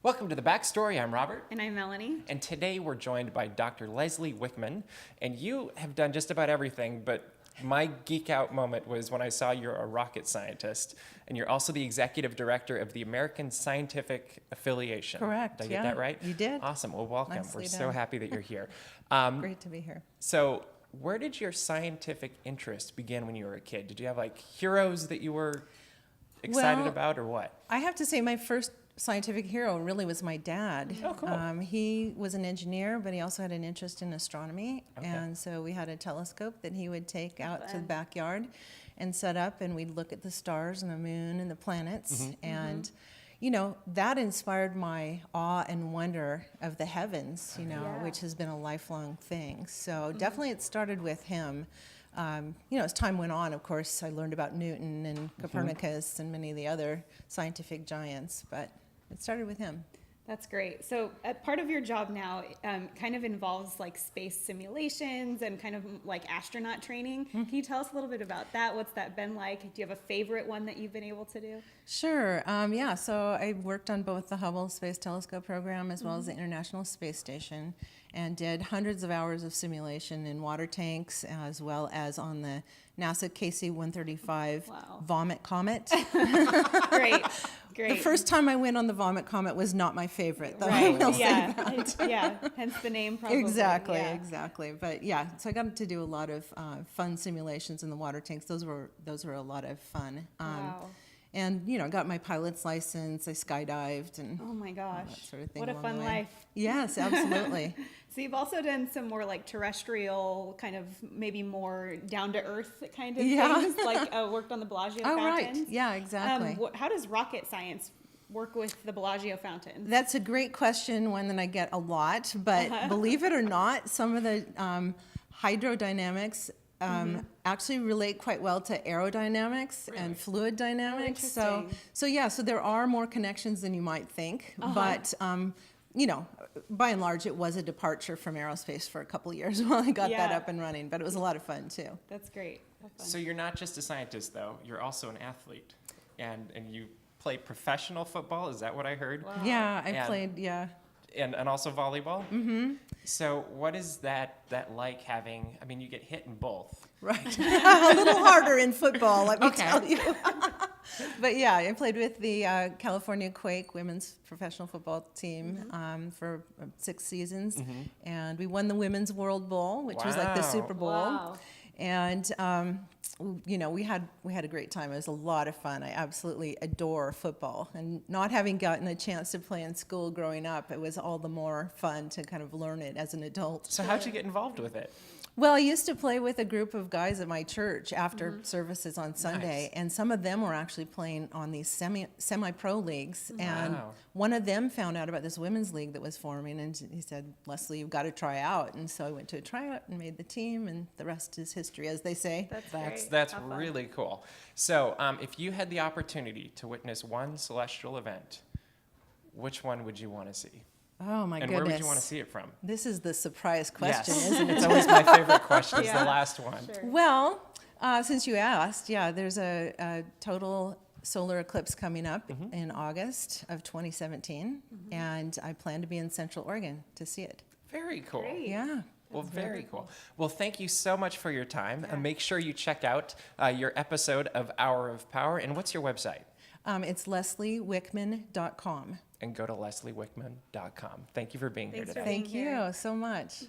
Welcome to The Backstory. I'm Robert. And I'm Melanie. And today we're joined by Dr. Leslie Wickman. And you have done just about everything, but my geek out moment was when I saw you're a rocket scientist, and you're also the executive director of the American Scientific Affiliation. Correct. Did I get that right? You did. Awesome. Well, welcome. Nicely We're so done. happy that you're here. Great to be here. So where did your scientific interest begin when you were a kid? Did you have like heroes that you were excited Well, about, or what? I have to say my first scientific hero really was my dad. Oh, cool. He was an engineer, but he also had an interest in astronomy. Okay. And so we had a telescope that he would take out to the Fun. backyard and set up, and we'd look at the stars and the moon and the planets. And, you know, that inspired my awe and wonder of the heavens, Yeah. which has been a lifelong thing. So definitely it started with him. As time went on, of course, I learned about Newton and Copernicus and many of the other scientific giants, but it started with him. That's great. So part of your job now kind of involves like space simulations and kind of like astronaut training. Can you tell us a little bit about that? What's that been like? Do you have a favorite one that you've been able to do? Sure. So I worked on both the Hubble Space Telescope program as well as the International Space Station, and did hundreds of hours of simulation in water tanks as well as on the NASA KC-135 Wow. Vomit Comet. Great. The first time I went on the Vomit Comet was not my favorite, though. I Right. will say Yeah. that. Yeah. Hence the name probably. Exactly, Yeah. exactly. But yeah, so I got to do a lot of fun simulations in the water tanks. Those were a lot of fun. Wow. And I got my pilot's license. I skydived and Oh my gosh. that sort of thing. What a along fun the way. life. Yes, absolutely. So you've also done some more like terrestrial, kind of maybe more down to earth kind of Yeah. things, like worked on the Bellagio Oh, right. fountains. Yeah, exactly. How does rocket science work with the Bellagio fountains? That's a great question, one that I get a lot. But believe it or not, some of the hydrodynamics actually relate quite well to aerodynamics and fluid dynamics. So there are more connections than you might think. But by and large, it was a departure from aerospace for a couple of years while I got that Yeah. up and running. But it was a lot of fun too. That's great. Have fun. So you're not just a scientist, though. You're also an athlete, and you play professional football. Is that what I heard? Wow. Yeah, I And- played. Yeah. And also volleyball. Mm-hmm. So what is that like having? I mean, you get hit in both. Right. A little harder in football, let me Okay. tell you. But yeah, I played with the California Quake women's professional football team for 6 seasons. And we won the Women's World Bowl, which was like the Wow. Super Bowl. Wow. And we had a great time. It was a lot of fun. I absolutely adore football, and not having gotten a chance to play in school growing up, it was all the more fun to kind of learn it as an adult. So how'd you get involved with it? Well, I used to play with a group of guys at my church after services on Sunday, Nice. and some of them were actually playing on these semi-pro leagues. And Wow. one of them found out about this women's league that was forming, and he said, "Leslie, you've got to try out." And so I went to a tryout and made the team, and the rest is history, as they say. That's great. That's How fun. really cool. So if you had the opportunity to witness one celestial event, which one would you want to see? Oh my And goodness! where would you want to see it from? This is the surprise question, Yes. isn't it? It's always my favorite question. It's Yeah. the last one. Sure. Well, since you asked, yeah, there's a total solar eclipse coming up in August of 2017, and I plan to be in Central Oregon to see it. Very cool. Great. Yeah. Well, very cool. Well, thank you so much for your time. Make sure you check out your episode of Hour of Power. And what's your website? It's lesliewickman.com. And go to lesliewickman.com. Thank you for being here Thanks for today. being Thank here. you so much.